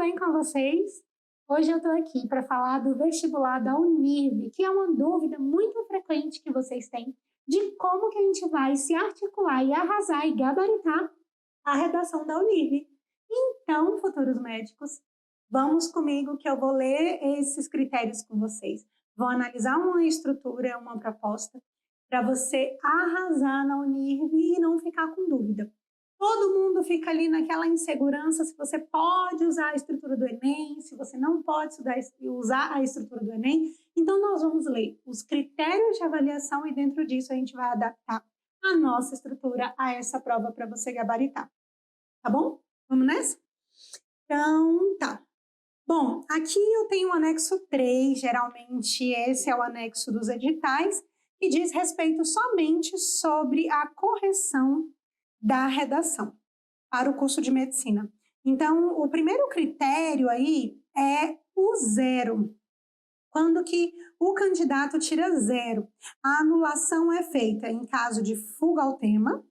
bem com vocês? Hoje eu estou aqui para falar do vestibular da Unirv, que é uma dúvida muito frequente que vocês têm de como que a gente vai se articular e arrasar e gabaritar a redação da Unirv. Então, futuros médicos, vamos comigo que eu vou ler esses critérios com vocês. Vou analisar uma estrutura, uma proposta, para você arrasar na Unirv e não ficar com dúvida. Todo mundo fica ali naquela insegurança se você pode usar a estrutura do Enem, se você não pode usar a estrutura do Enem. Então, nós vamos ler os critérios de avaliação e dentro disso a gente vai adaptar a nossa estrutura a essa prova para você gabaritar. Tá bom? Vamos nessa? Então, tá. Bom, aqui eu tenho o anexo 3, geralmente esse é o anexo dos editais, que diz respeito somente sobre a correção da redação para o curso de medicina. Então, o primeiro critério aí é o 0. Quando que o candidato tira 0? A anulação é feita em caso de fuga ao tema,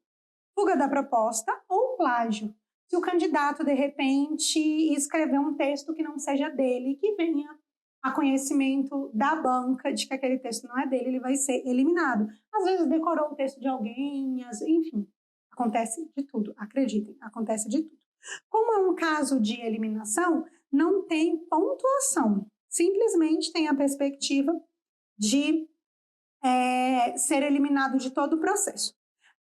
fuga da proposta ou plágio. Se o candidato, de repente, escrever um texto que não seja dele, que venha a conhecimento da banca de que aquele texto não é dele, ele vai ser eliminado. Às vezes decorou o texto de alguém, enfim. Acontece de tudo, acreditem, acontece de tudo. Como é um caso de eliminação, não tem pontuação. Simplesmente tem a perspectiva de ser eliminado de todo o processo.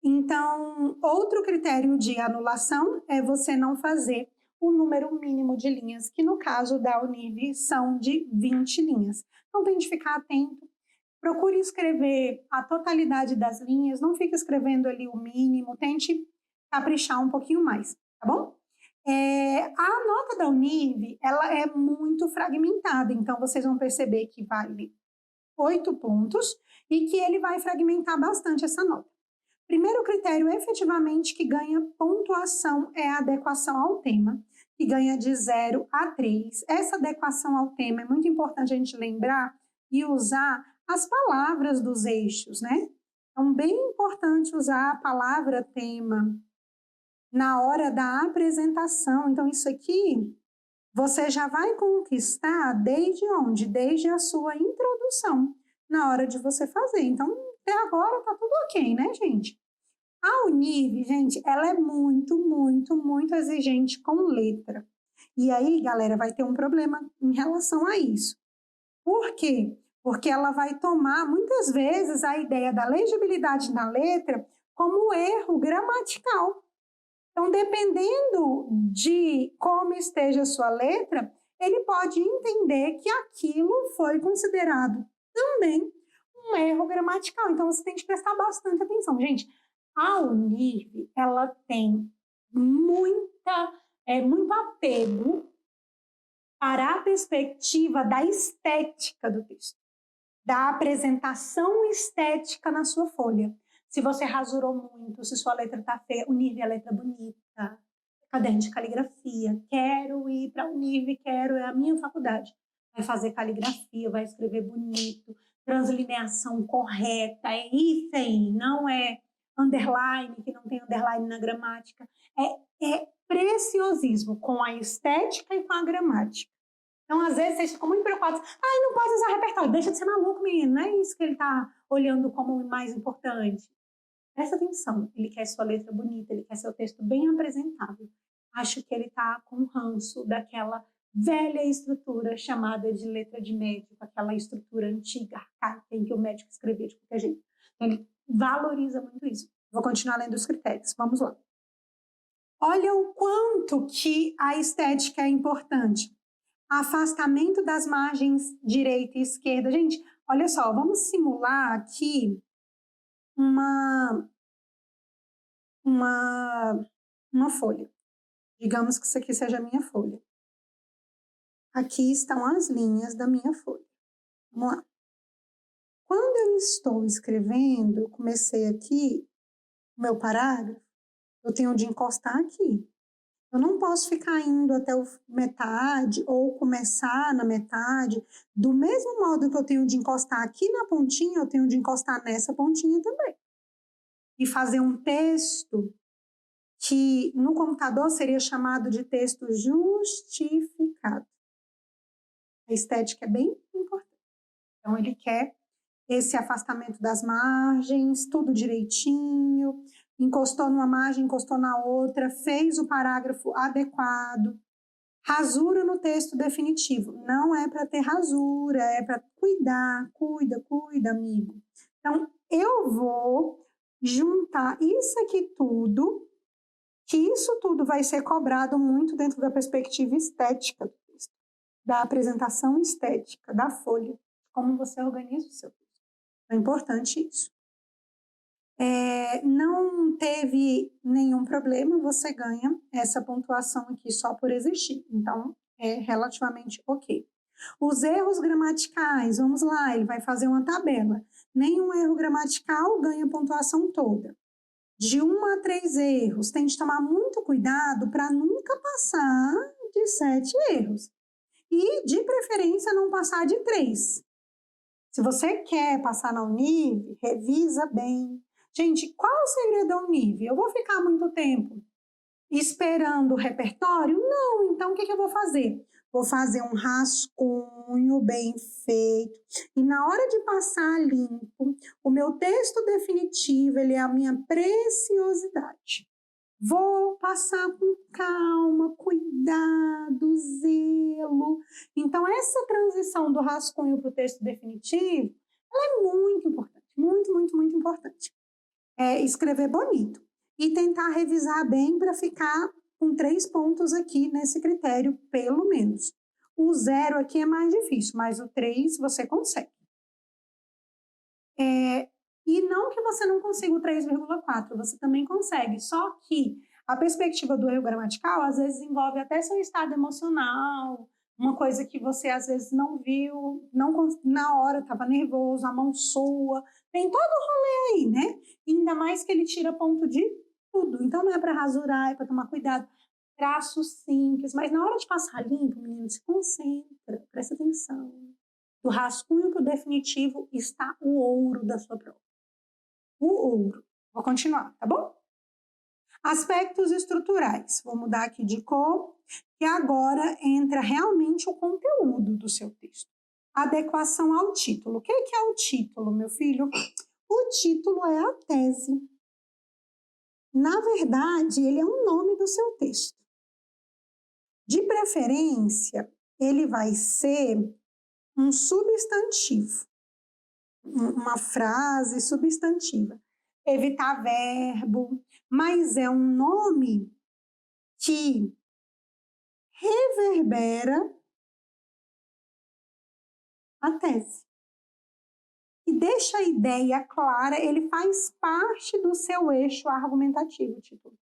Então, outro critério de anulação é você não fazer o número mínimo de linhas, que no caso da Unirv são de 20 linhas. Então, tem de ficar atento. Procure escrever a totalidade das linhas, não fique escrevendo ali o mínimo, tente caprichar um pouquinho mais, tá bom? A nota da Unirv, ela é muito fragmentada, então vocês vão perceber que vale 8 pontos e que ele vai fragmentar bastante essa nota. Primeiro critério, efetivamente, que ganha pontuação é a adequação ao tema, que ganha de 0 a 3. Essa adequação ao tema é muito importante a gente lembrar e usar as palavras dos eixos, né? Então, bem importante usar a palavra tema na hora da apresentação. Então, isso aqui você já vai conquistar desde onde? Desde a sua introdução, na hora de você fazer. Então, até agora tá tudo ok, né, gente? A Unirv, gente, ela é muito, muito, muito exigente com letra. E aí, galera, vai ter um problema em relação a isso. Por quê? Porque ela vai tomar, muitas vezes, a ideia da legibilidade na letra como erro gramatical. Então, dependendo de como esteja a sua letra, ele pode entender que aquilo foi considerado também um erro gramatical. Então, você tem que prestar bastante atenção. Gente, a Unirv, ela tem muito apego para a perspectiva da estética do texto, da apresentação estética na sua folha. Se você rasurou muito, se sua letra está feia, Unirv é letra bonita, caderno de caligrafia, quero ir para a Unirv, é a minha faculdade. Vai fazer caligrafia, vai escrever bonito, translineação correta, é hífen, não é underline, que não tem underline na gramática. É preciosismo com a estética e com a gramática. Então, às vezes, vocês ficam muito preocupados. Não pode usar repertório. Deixa de ser maluco, menino. Não é isso que ele está olhando como o mais importante. Presta atenção. Ele quer sua letra bonita, ele quer seu texto bem apresentável. Acho que ele está com ranço daquela velha estrutura chamada de letra de médico, aquela estrutura antiga, arcaica, em que o médico escrevia de qualquer jeito. Então, ele valoriza muito isso. Vou continuar lendo os critérios. Vamos lá. Olha o quanto que a estética é importante. Afastamento das margens direita e esquerda. Gente, olha só, vamos simular aqui uma folha. Digamos que isso aqui seja a minha folha. Aqui estão as linhas da minha folha. Vamos lá. Quando eu estou escrevendo, eu comecei aqui o meu parágrafo, eu tenho de encostar aqui. Eu não posso ficar indo até a metade ou começar na metade. Do mesmo modo que eu tenho de encostar aqui na pontinha, eu tenho de encostar nessa pontinha também. E fazer um texto que no computador seria chamado de texto justificado. A estética é bem importante. Então, ele quer esse afastamento das margens, tudo direitinho, encostou numa margem, encostou na outra, fez o parágrafo adequado. Rasura no texto definitivo. Não é para ter rasura, é para cuidar, cuida, amigo. Então, eu vou juntar isso aqui tudo, que isso tudo vai ser cobrado muito dentro da perspectiva estética do texto, da apresentação estética, da folha, como você organiza o seu texto. É importante isso. Não teve nenhum problema, você ganha essa pontuação aqui só por existir. Então, é relativamente ok. Os erros gramaticais, vamos lá, ele vai fazer uma tabela. Nenhum erro gramatical ganha a pontuação toda. De 1 a 3 erros, tem de tomar muito cuidado para nunca passar de 7 erros. E, de preferência, não passar de 3. Se você quer passar na Univ, revisa bem. Gente, qual é o segredo da Univ? Eu vou ficar muito tempo esperando o repertório? Não, então o que eu vou fazer? Vou fazer um rascunho bem feito e na hora de passar limpo, o meu texto definitivo, ele é a minha preciosidade. Vou passar com calma, cuidado, zelo. Então, essa transição do rascunho para o texto definitivo, ela é muito importante, muito importante. Escrever bonito e tentar revisar bem para ficar com 3 pontos aqui nesse critério, pelo menos. O 0 aqui é mais difícil, mas o 3 você consegue. E não que você não consiga o 3,4, você também consegue, só que a perspectiva do erro gramatical às vezes envolve até seu estado emocional, uma coisa que você às vezes não viu, na hora estava nervoso, a mão soa, tem todo o rolê aí, né? Ainda mais que ele tira ponto de tudo, então não é para rasurar, é para tomar cuidado. Traço simples, mas na hora de passar limpo, menino, se concentra, presta atenção. Do rascunho para o definitivo está o ouro da sua prova. O ouro. Vou continuar, tá bom? Aspectos estruturais. Vou mudar aqui de cor, que agora entra realmente o conteúdo do seu texto. Adequação ao título. O que é o título, meu filho? O título é a tese. Na verdade, ele é o nome do seu texto. De preferência, ele vai ser um substantivo, uma frase substantiva. Evitar verbo, mas é um nome que reverbera a tese. E deixa a ideia clara, ele faz parte do seu eixo argumentativo, título.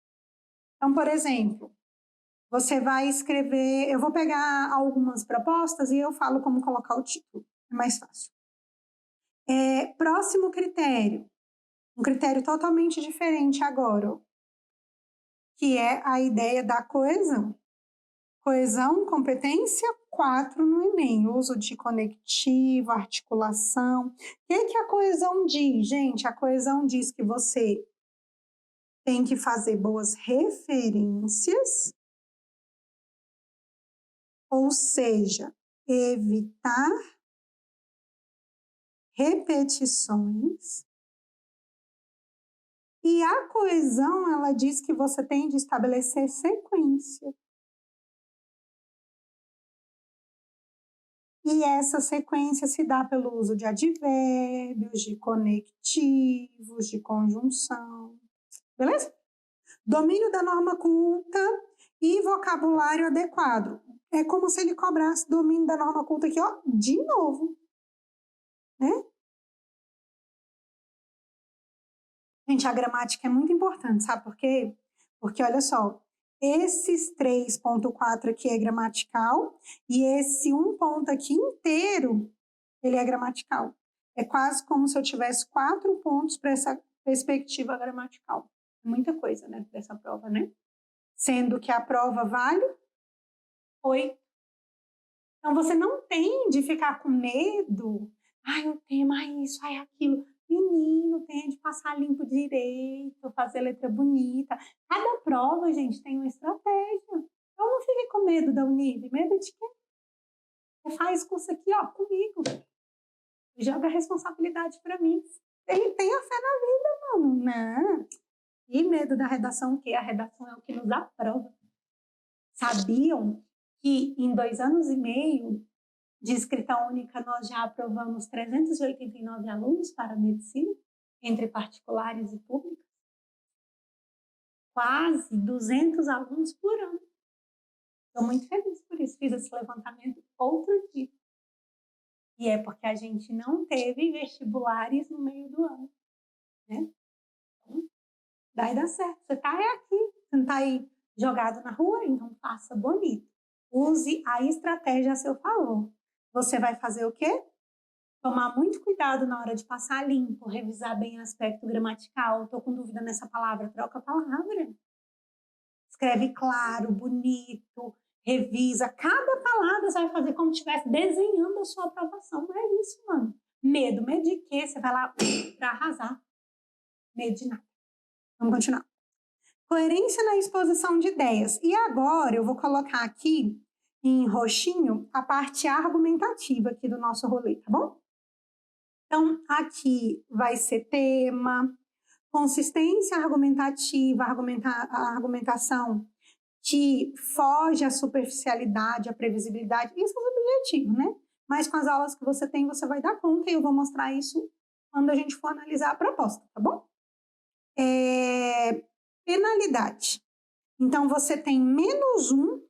Então, por exemplo, você vai escrever, eu vou pegar algumas propostas e eu falo como colocar o título, é mais fácil. Próximo critério, um critério totalmente diferente agora, que é a ideia da coesão. Coesão, competência 4 no Enem, uso de conectivo, articulação. O que a coesão diz, gente? A coesão diz que você tem que fazer boas referências, ou seja, evitar repetições. E a coesão, ela diz que você tem de estabelecer sequência. E essa sequência se dá pelo uso de advérbios, de conectivos, de conjunção. Beleza? Domínio da norma culta e vocabulário adequado. É como se ele cobrasse domínio da norma culta aqui, ó, de novo. Né? Gente, a gramática é muito importante, sabe por quê? Porque, olha só, esses 3.4 aqui é gramatical e esse 1 ponto aqui inteiro, ele é gramatical. É quase como se eu tivesse 4 pontos para essa perspectiva gramatical. Muita coisa, né, dessa prova, né? Sendo que a prova vale 8. Então, você não tem de ficar com medo. Ai, o tema, ai, isso, ai, aquilo. Menino, tem de passar limpo direito, fazer letra bonita. Cada prova, gente, tem uma estratégia. Então não fique com medo da Univ. Medo de quê? Você faz curso aqui, ó, comigo. Joga a responsabilidade para mim. Ele tem a fé na vida, mano. Não. E medo da redação, o quê? A redação é o que nos aprova. Sabiam que em 2 anos e meio de escrita única nós já aprovamos 389 alunos para medicina, entre particulares e públicos? Quase 200 alunos por ano. Estou muito feliz por isso. Fiz esse levantamento outro dia. E é porque a gente não teve vestibulares no meio do ano, né? Então, vai dar certo. Você está aqui, você não está aí jogado na rua, então faça bonito. Use a estratégia a seu favor. Você vai fazer o quê? Tomar muito cuidado na hora de passar limpo, revisar bem o aspecto gramatical. Estou com dúvida nessa palavra, troca a palavra. Escreve claro, bonito, revisa. Cada palavra você vai fazer como se estivesse desenhando a sua aprovação. Não é isso, mano. Medo de quê? Você vai lá para arrasar. Medo de nada. Vamos continuar. Coerência na exposição de ideias. E agora eu vou colocar aqui em roxinho a parte argumentativa aqui do nosso rolê, tá bom? Então, aqui vai ser tema, consistência argumentativa, a argumentação que foge à superficialidade, à previsibilidade. Isso é o objetivo, né? Mas com as aulas que você tem, você vai dar conta e eu vou mostrar isso quando a gente for analisar a proposta, tá bom? Penalidade. Então, você tem -1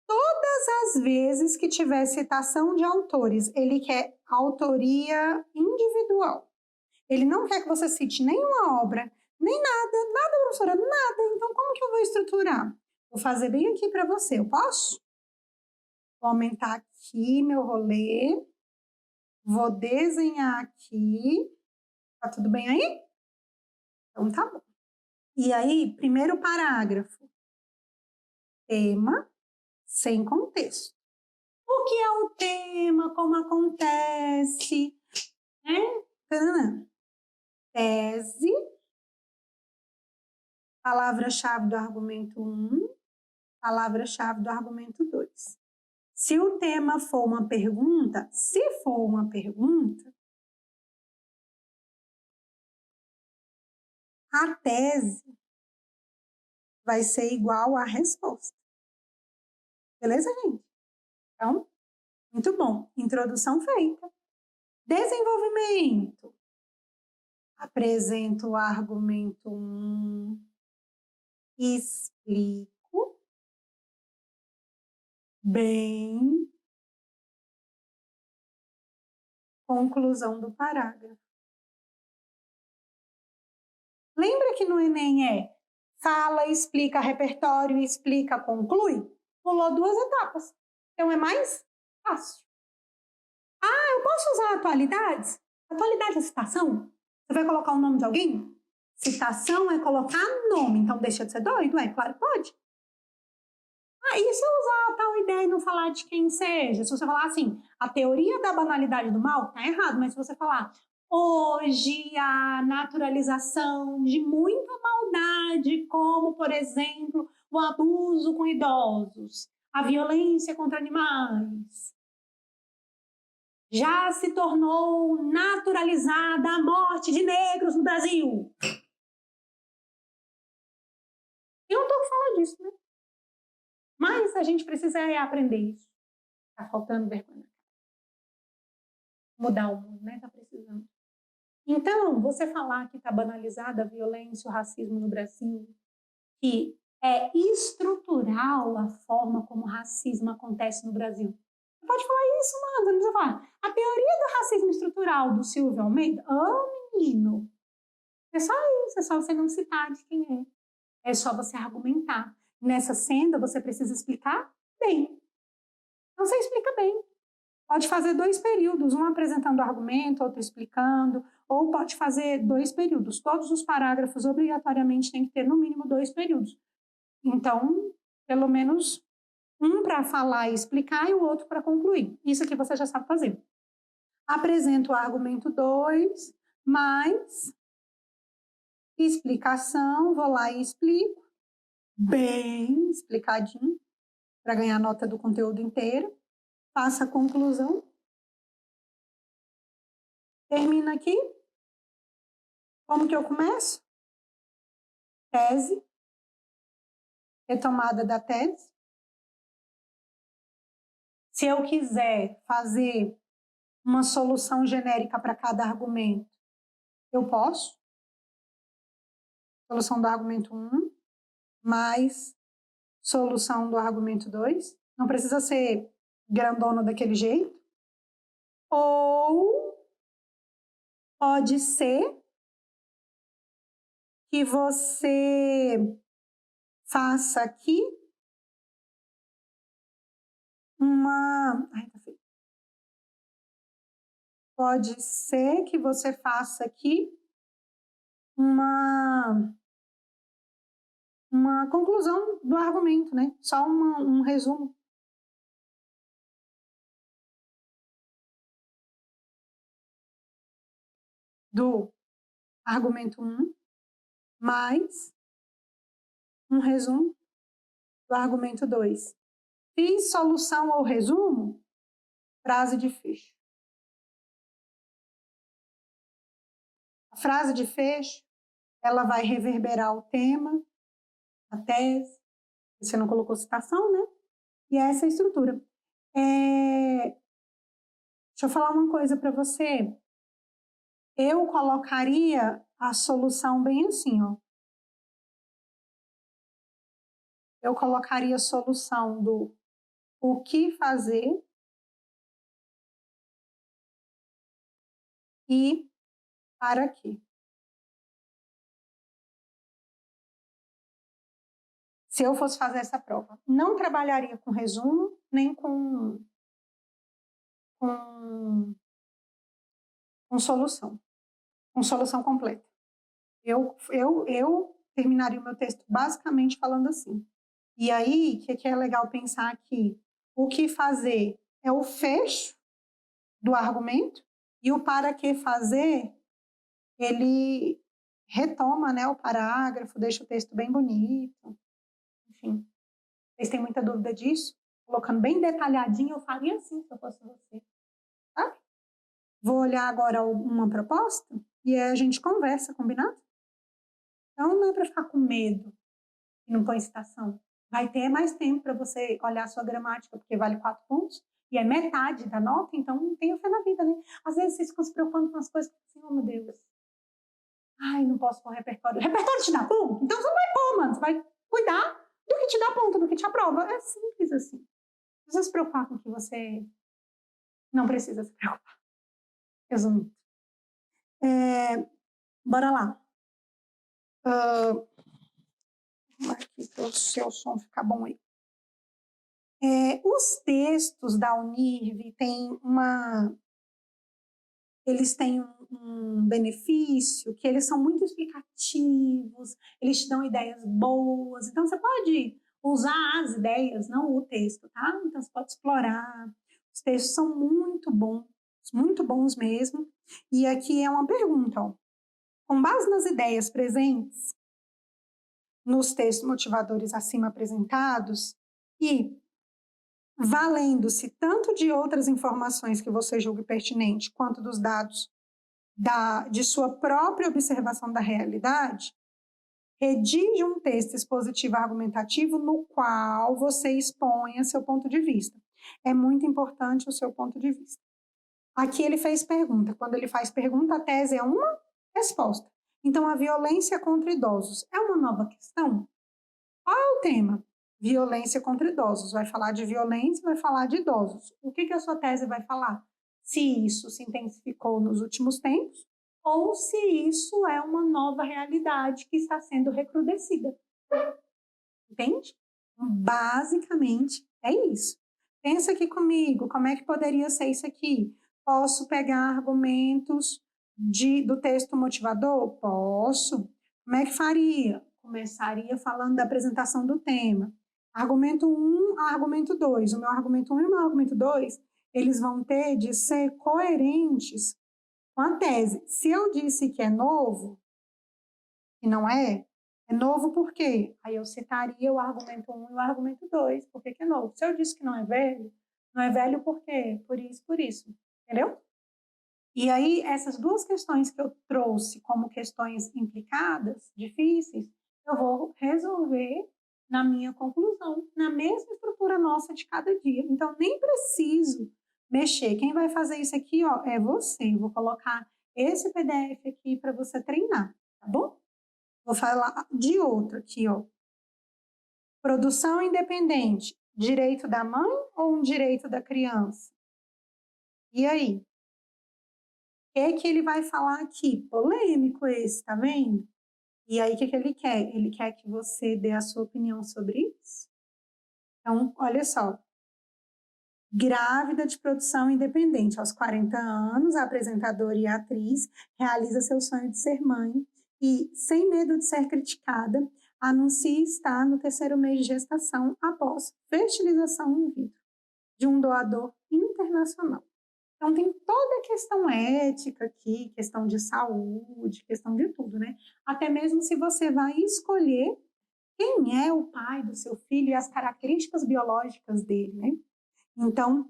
todas as vezes que tiver citação de autores. Ele quer autoria individual. Ele não quer que você cite nenhuma obra, nem nada, professora, nada. Então, como que eu vou estruturar? Vou fazer bem aqui para você, eu posso? Vou aumentar aqui meu rolê. Vou desenhar aqui. Tá tudo bem aí? Então, tá bom. E aí, primeiro parágrafo. Tema sem contexto. O que é o tema? Como acontece? Tese. Palavra-chave do argumento 1. Palavra-chave do argumento 2. Se o tema for uma pergunta, a tese vai ser igual à resposta. Beleza, gente? Então, muito bom. Introdução feita. Desenvolvimento. Apresento o argumento 1. Explico bem. Conclusão do parágrafo. Lembra que no Enem fala, explica repertório, explica, conclui? Pulou 2 etapas. Então, é mais fácil. Eu posso usar atualidades? Atualidade é citação? Você vai colocar o nome de alguém? Citação é colocar nome. Então, deixa de ser doido? Claro que pode. E se eu usar tal ideia e não falar de quem seja? Se você falar assim, a teoria da banalidade do mal, tá errado. Mas se você falar, hoje a naturalização de muita maldade, como, por exemplo, o abuso com idosos, a violência contra animais, já se tornou naturalizada a morte de negros no Brasil. Eu não estou falando disso, né? Mas a gente precisa aprender isso. Está faltando vergonha. Mudar o mundo, né? Está precisando. Então, você falar que está banalizada a violência, o racismo no Brasil, que é estrutural a forma como o racismo acontece no Brasil. Você pode falar isso, mano, não precisa falar. A teoria do racismo estrutural do Silvio Almeida, menino, é só isso, é só você não citar de quem é. É só você argumentar. Nessa senda, você precisa explicar bem. Então, você explica bem. Pode fazer 2 períodos, um apresentando o argumento, outro explicando, ou pode fazer 2 períodos. Todos os parágrafos, obrigatoriamente, tem que ter, no mínimo, 2 períodos. Então, pelo menos um para falar e explicar e o outro para concluir. Isso aqui você já sabe fazer. Apresento o argumento 2, mais explicação, vou lá e explico, bem explicadinho, para ganhar nota do conteúdo inteiro, faço a conclusão, termina aqui, como que eu começo? Tese, retomada da tese. Se eu quiser fazer uma solução genérica para cada argumento, eu posso. Solução do argumento 1, mais solução do argumento 2. Não precisa ser grandona daquele jeito. Ou pode ser que você faça aqui uma... Ai, tá feio. Pode ser que você faça aqui uma conclusão do argumento, né? Só um resumo. Do argumento 1, mais um resumo do argumento 2. Fiz solução ou resumo, frase de fecho. A frase de fecho, ela vai reverberar o tema, a tese, você não colocou citação, né? E essa é a estrutura. Deixa eu falar uma coisa para você. Eu colocaria a solução bem assim, ó. Eu colocaria a solução do o que fazer e para quê. Se eu fosse fazer essa prova, não trabalharia com resumo, nem com solução. Com solução completa. Eu terminaria o meu texto basicamente falando assim. E aí, o que é legal pensar aqui? O que fazer é o fecho do argumento e o para que fazer, ele retoma, né, o parágrafo, deixa o texto bem bonito. Enfim, vocês têm muita dúvida disso? Colocando bem detalhadinho, eu faria assim se eu fosse você. Tá? Vou olhar agora uma proposta e a gente conversa, combinado? Então, não é para ficar com medo e não põe citação. Vai ter mais tempo para você olhar a sua gramática, porque vale 4 pontos, e é metade da nota, então tenha fé na vida, né? Às vezes vocês ficam se preocupando com as coisas assim, oh meu Deus. Ai, não posso pôr repertório. Repertório te dá ponto? Então você não vai pôr, mano. Você vai cuidar do que te dá ponto, do que te aprova. É simples assim. Não precisa se preocupar com o que você não precisa se preocupar. Resumindo. Bora lá. Aqui para o seu som ficar bom aí. Os textos da Unirv eles têm um benefício que eles são muito explicativos, eles te dão ideias boas, então você pode usar as ideias, não o texto, tá? Então você pode explorar. Os textos são muito bons mesmo. E aqui é uma pergunta, ó. Com base nas ideias presentes nos textos motivadores acima apresentados e valendo-se tanto de outras informações que você julgue pertinente, quanto dos dados de sua própria observação da realidade, redige um texto expositivo argumentativo no qual você exponha seu ponto de vista. É muito importante o seu ponto de vista. Aqui ele fez pergunta. Quando ele faz pergunta, a tese é uma resposta. Então, a violência contra idosos é uma nova questão? Qual é o tema? Violência contra idosos. Vai falar de violência, vai falar de idosos. O que a sua tese vai falar? Se isso se intensificou nos últimos tempos ou se isso é uma nova realidade que está sendo recrudescida. Entende? Basicamente, é isso. Pensa aqui comigo, como é que poderia ser isso aqui? Posso pegar argumentos do texto motivador? Posso. Como é que faria? Começaria falando da apresentação do tema. Argumento 1, argumento 2. O meu argumento 1 e o meu argumento 2, eles vão ter de ser coerentes com a tese. Se eu disse que é novo, e não é novo por quê? Aí eu citaria o argumento 1 e o argumento 2, por que é novo. Se eu disse que não é velho por quê? Por isso, entendeu? E aí, essas duas questões que eu trouxe como questões implicadas, difíceis, eu vou resolver na minha conclusão, na mesma estrutura nossa de cada dia. Então, nem preciso mexer. Quem vai fazer isso aqui, ó, é você. Eu vou colocar esse PDF aqui para você treinar, tá bom? Vou falar de outro aqui, ó. Produção independente, direito da mãe ou um direito da criança? E aí? O que ele vai falar aqui? Polêmico esse, tá vendo? E aí, o que ele quer? Ele quer que você dê a sua opinião sobre isso. Então, olha só. Grávida de produção independente, aos 40 anos, a apresentadora e a atriz realiza seu sonho de ser mãe e, sem medo de ser criticada, anuncia estar no 3º mês de gestação após fertilização in vitro de um doador internacional. Então, tem toda a questão ética aqui, questão de saúde, questão de tudo, né? Até mesmo se você vai escolher quem é o pai do seu filho e as características biológicas dele, né? Então,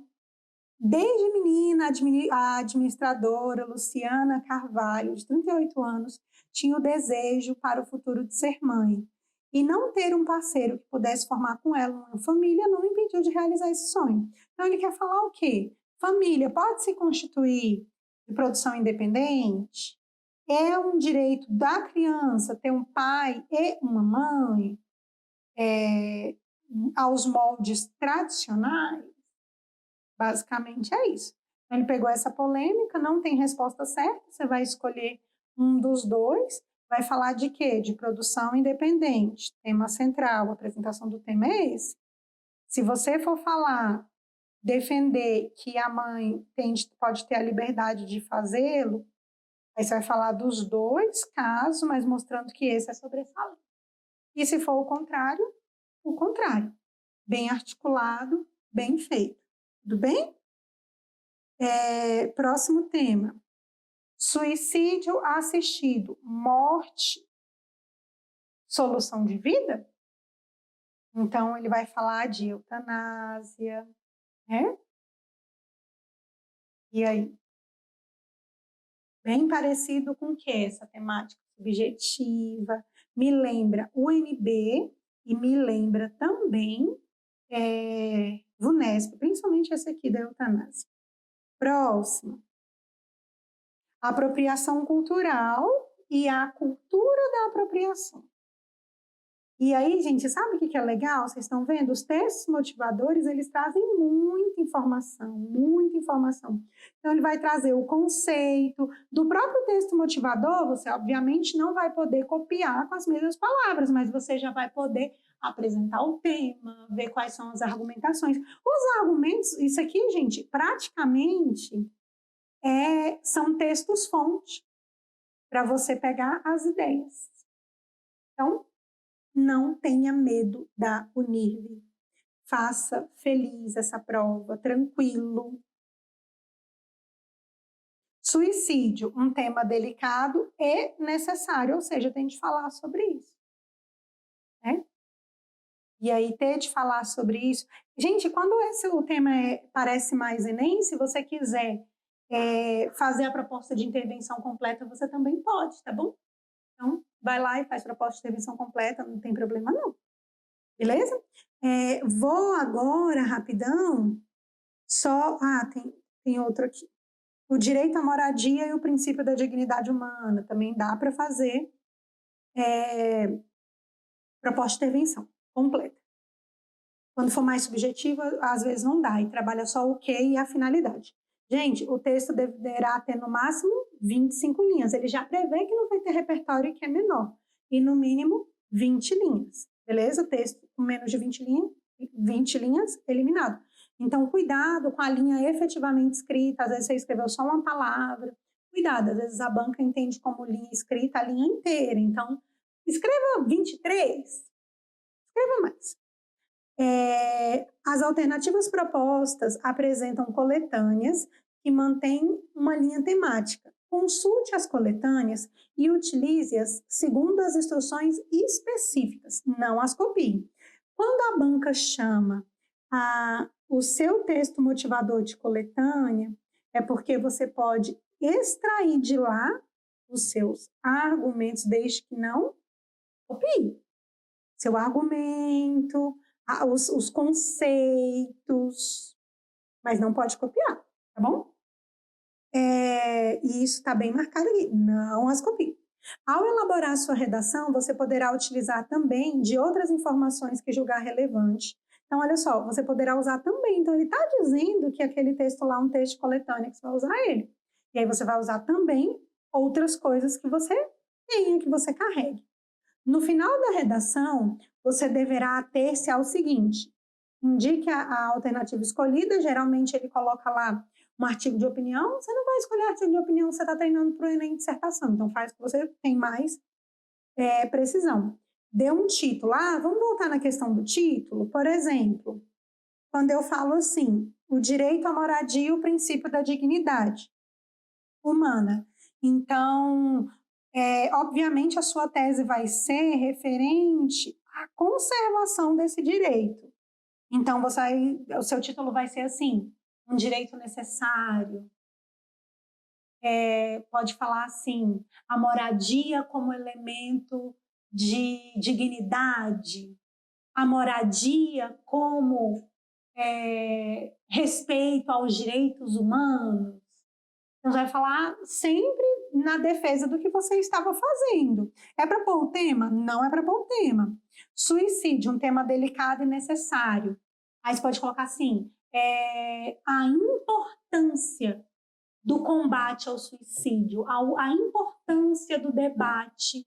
desde menina, a administradora Luciana Carvalho, de 38 anos, tinha o desejo para o futuro de ser mãe. E não ter um parceiro que pudesse formar com ela uma família não impediu de realizar esse sonho. Então, ele quer falar o quê? Família pode se constituir de produção independente? É um direito da criança ter um pai e uma mãe aos moldes tradicionais? Basicamente é isso. Ele pegou essa polêmica, não tem resposta certa, você vai escolher um dos dois, vai falar de quê? De produção independente. Tema central, a apresentação do tema é esse. Se você for falar, defender que a mãe pode ter a liberdade de fazê-lo, aí você vai falar dos dois casos, mas mostrando que esse é sobressalente. E se for o contrário, bem articulado, bem feito. Tudo bem? Próximo tema. Suicídio assistido, morte, solução de vida? Então, ele vai falar de eutanásia, né? E aí? Bem parecido com o que? Essa temática subjetiva. Me lembra UNB e me lembra também VUNESP, principalmente esse aqui da eutanásia. Próximo. Apropriação cultural e a cultura da apropriação. E aí, gente, sabe o que é legal? Vocês estão vendo? Os textos motivadores, eles trazem muita informação, muita informação. Então, ele vai trazer o conceito do próprio texto motivador, você obviamente não vai poder copiar com as mesmas palavras, mas você já vai poder apresentar o tema, ver quais são as argumentações. Os argumentos, isso aqui, gente, praticamente são textos-fonte para você pegar as ideias. Então, não tenha medo da UNIRV. Faça feliz essa prova, tranquilo. Suicídio, um tema delicado e necessário, ou seja, tem de falar sobre isso. Né? E aí, ter de falar sobre isso. Gente, quando o tema parece mais Enem, se você quiser fazer a proposta de intervenção completa, você também pode, tá bom? Então, vai lá e faz proposta de intervenção completa, não tem problema não. Beleza? Vou agora, rapidão, tem outro aqui. O direito à moradia e o princípio da dignidade humana. Também dá para fazer proposta de intervenção completa. Quando for mais subjetiva, às vezes não dá, e trabalha só o que e a finalidade. Gente, o texto deverá ter no máximo 25 linhas. Ele já prevê que não vai ter repertório que é menor. E no mínimo 20 linhas. Beleza? Texto com menos de 20 linhas, eliminado. Então, cuidado com a linha efetivamente escrita. Às vezes você escreveu só uma palavra. Cuidado, às vezes a banca entende como linha escrita a linha inteira. Então, escreva 23. Escreva mais. As alternativas propostas apresentam coletâneas que mantêm uma linha temática, com Consulte as coletâneas e utilize-as segundo as instruções específicas, não as copie. Quando a banca chama o seu texto motivador de coletânea, é porque você pode extrair de lá os seus argumentos, desde que não copie. Seu argumento, os conceitos, mas não pode copiar, tá bom? E isso está bem marcado aqui, não as copie. Ao elaborar a sua redação, você poderá utilizar também de outras informações que julgar relevante. Então, olha só, você poderá usar também. Então, ele está dizendo que aquele texto lá é um texto de coletânea, que você vai usar ele. E aí você vai usar também outras coisas que você tenha, que você carregue. No final da redação, você deverá ater-se ao seguinte: indique a alternativa escolhida, geralmente ele coloca lá um artigo de opinião, você não vai escolher artigo de opinião, você está treinando para o Enem de dissertação, então faz que você tem mais precisão. Dê um título. Vamos voltar na questão do título? Por exemplo, quando eu falo assim, o direito à moradia e o princípio da dignidade humana. Então, obviamente, a sua tese vai ser referente à conservação desse direito. Então, o seu título vai ser assim, um direito necessário. Pode falar assim, a moradia como elemento de dignidade, a moradia como respeito aos direitos humanos. Então, você vai falar sempre na defesa do que você estava fazendo. É para pôr o tema? Não é para pôr o tema. Suicídio, um tema delicado e necessário. Aí você pode colocar assim, a importância do combate ao suicídio, a importância do debate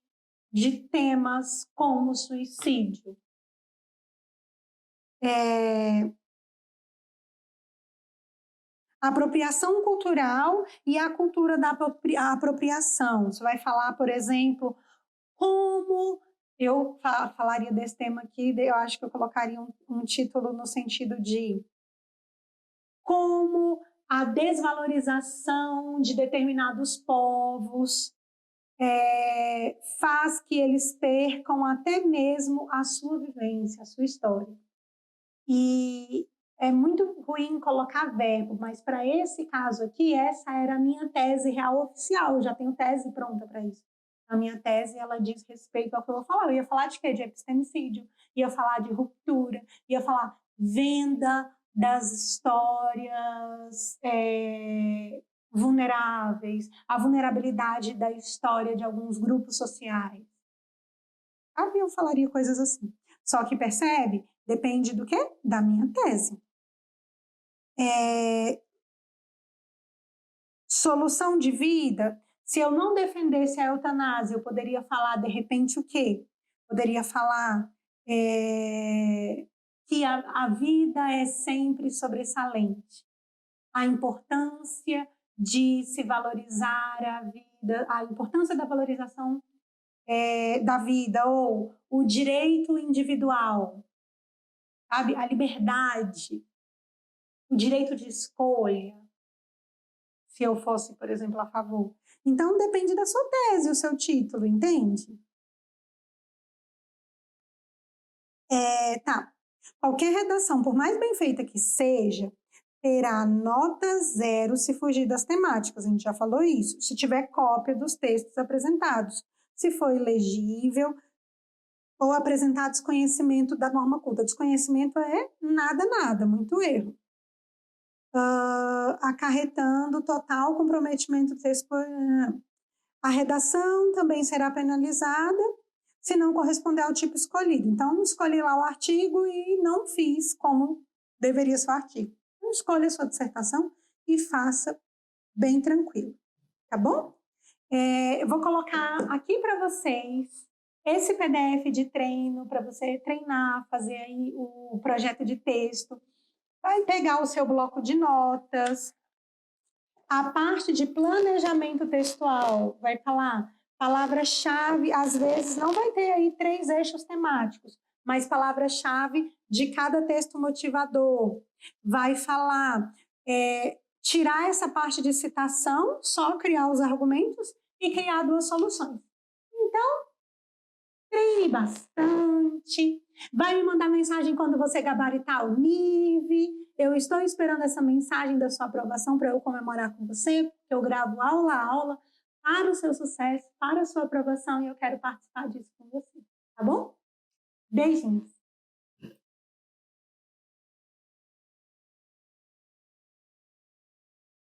de temas como suicídio. A apropriação cultural e a cultura da apropriação. Você vai falar, por exemplo, como... Eu falaria desse tema aqui, eu acho que eu colocaria um título no sentido de como a desvalorização de determinados povos faz que eles percam até mesmo a sua vivência, a sua história. E é muito ruim colocar verbo, mas para esse caso aqui, essa era a minha tese real oficial, eu já tenho tese pronta para isso. A minha tese, ela diz respeito ao que eu vou falar. Eu ia falar de quê? De epistemicídio, ia falar de ruptura, ia falar venda das histórias vulneráveis, a vulnerabilidade da história de alguns grupos sociais. Eu falaria coisas assim. Só que percebe? Depende do quê? Da minha tese. Solução de vida. Se eu não defendesse a eutanásia, eu poderia falar, de repente, o quê? Poderia falar que a vida é sempre sobressalente. A importância de se valorizar a vida, a importância da valorização da vida, ou o direito individual, sabe? A liberdade, o direito de escolha, se eu fosse, por exemplo, a favor. Então, depende da sua tese, o seu título, entende? Tá. Qualquer redação, por mais bem feita que seja, terá nota 0 se fugir das temáticas, a gente já falou isso. Se tiver cópia dos textos apresentados, se for ilegível ou apresentar desconhecimento da norma culta. Desconhecimento é nada, muito erro. Acarretando total comprometimento do texto. A redação também será penalizada se não corresponder ao tipo escolhido. Então, escolhi lá o artigo e não fiz como deveria ser o artigo. Então, escolha a sua dissertação e faça bem tranquilo, tá bom? Eu vou colocar aqui para vocês esse PDF de treino para você treinar, fazer aí o projeto de texto. Vai pegar o seu bloco de notas. A parte de planejamento textual vai falar palavra-chave, às vezes não vai ter aí 3 eixos temáticos, mas palavra-chave de cada texto motivador. Vai falar tirar essa parte de citação, só criar os argumentos e criar 2 soluções. Então, treine bastante. Vai me mandar mensagem quando você gabaritar o NIV. Eu estou esperando essa mensagem da sua aprovação para eu comemorar com você, porque eu gravo aula a aula para o seu sucesso, para a sua aprovação, e eu quero participar disso com você, tá bom? Beijinhos!